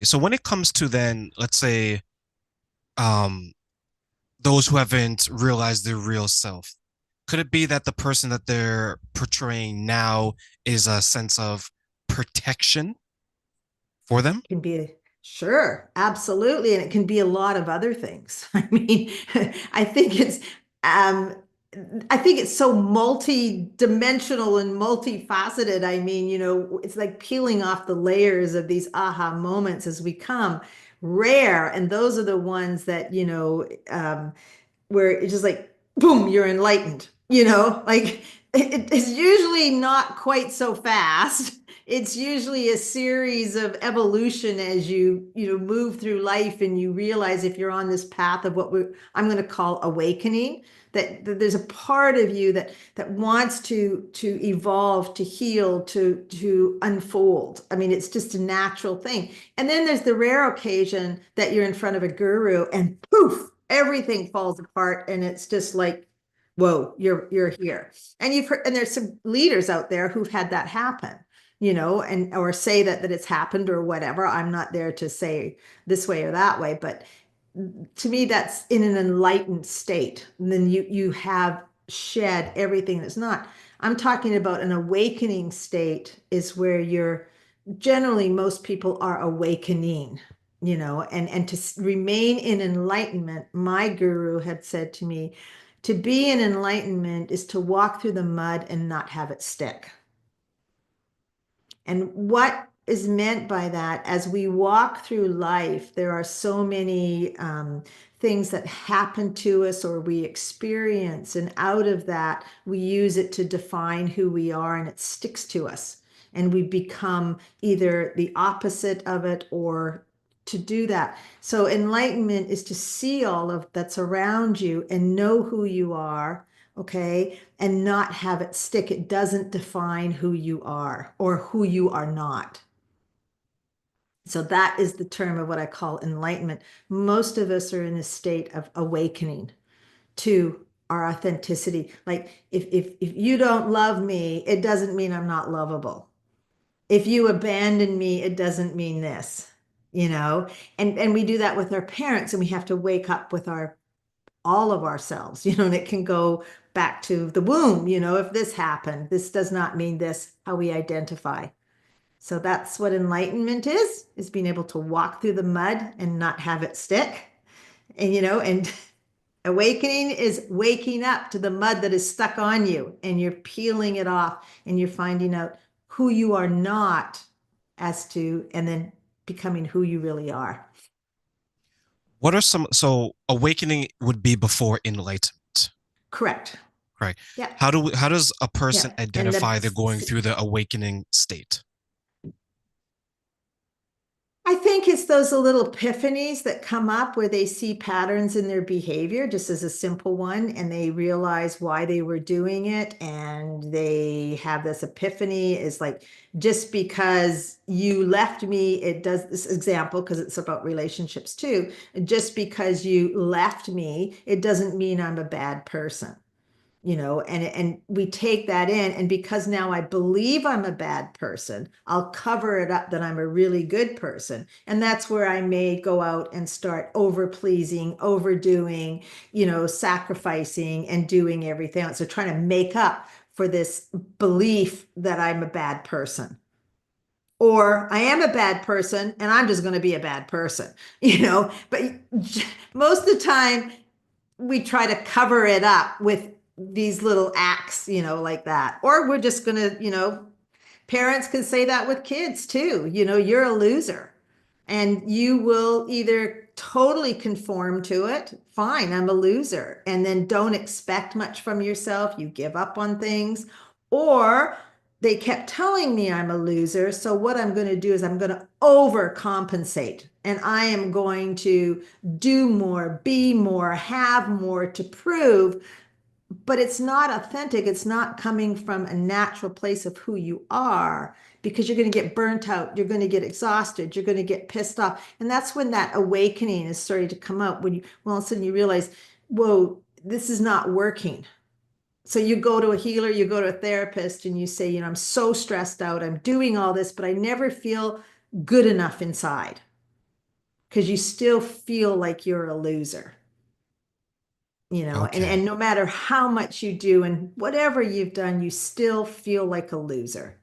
So when it comes to then, let's say, um, those who haven't realized their real self, could it be that the person that they're portraying now is a sense of protection for them? Can be sure, absolutely, and it can be a lot of other things. I mean, I think it's um I think it's so multi-dimensional and multifaceted. I mean, it's like peeling off the layers of these aha moments as we come rare, and those are the ones that, where it's just like, boom, you're enlightened, like it's usually not quite so fast. It's usually a series of evolution as move through life and you realize if you're on this path of I'm going to call awakening, that there's a part of you that wants to evolve, to heal, to unfold. I mean, it's just a natural thing. And then there's the rare occasion that you're in front of a guru and poof, everything falls apart and it's just like, whoa, you're here. And you've heard, and there's some leaders out there who've had that happen, and or say that it's happened or whatever. I'm not there to say this way or that way, but to me that's in an enlightened state. And then you have shed everything that's not. I'm talking about an awakening state is where you're generally most people are awakening, and to remain in enlightenment. My guru had said to me, to be in enlightenment is to walk through the mud and not have it stick. And what is meant by that, as we walk through life, there are so many things that happen to us or we experience. And out of that, we use it to define who we are and it sticks to us. And we become either the opposite of it or to do that. So enlightenment is to see all of that's around you and know who you are, okay, and not have it stick. It doesn't define who you are or who you are not. So that is the term of what I call enlightenment. Most of us are in a state of awakening to our authenticity. Like if you don't love me, it doesn't mean I'm not lovable. If you abandon me, it doesn't mean this, you know? And we do that with our parents, and we have to wake up with our all of ourselves, and it can go back to the womb, if this happened, this does not mean this, how we identify. So that's what enlightenment is being able to walk through the mud and not have it stick. And awakening is waking up to the mud that is stuck on you and you're peeling it off and you're finding out who you are not as to, and then becoming who you really are. What are some, so awakening would be before enlightenment, Correct. right? Yeah. How does a person Yeah. And identify they're going through the awakening state? I think it's those little epiphanies that come up where they see patterns in their behavior, just as a simple one, and they realize why they were doing it. And they have this epiphany is like, just because you left me, it does this example, because it's about relationships too. Just because you left me, it doesn't mean I'm a bad person, and we take that in, and because now I believe I'm a bad person, I'll cover it up that I'm a really good person, and that's where I may go out and start over pleasing, overdoing, sacrificing and doing everything else, so trying to make up for this belief that I'm a bad person, or I am a bad person and I'm just going to be a bad person, but most of the time we try to cover it up with these little acts, like that. Or we're just going to, parents can say that with kids too. You're a loser. And you will either totally conform to it, fine, I'm a loser, and then don't expect much from yourself. You give up on things. Or they kept telling me I'm a loser. So what I'm going to do is I'm going to overcompensate and I am going to do more, be more, have more to prove, but it's not authentic. It's not coming from a natural place of who you are, because you're going to get burnt out. You're going to get exhausted. You're going to get pissed off. And that's when that awakening is starting to come up, when all of a sudden you realize, whoa, this is not working. So you go to a healer, you go to a therapist, and you say, I'm so stressed out. I'm doing all this, but I never feel good enough inside. because you still feel like you're a loser, and Okay. no matter how much you do and whatever you've done, you still feel like a loser.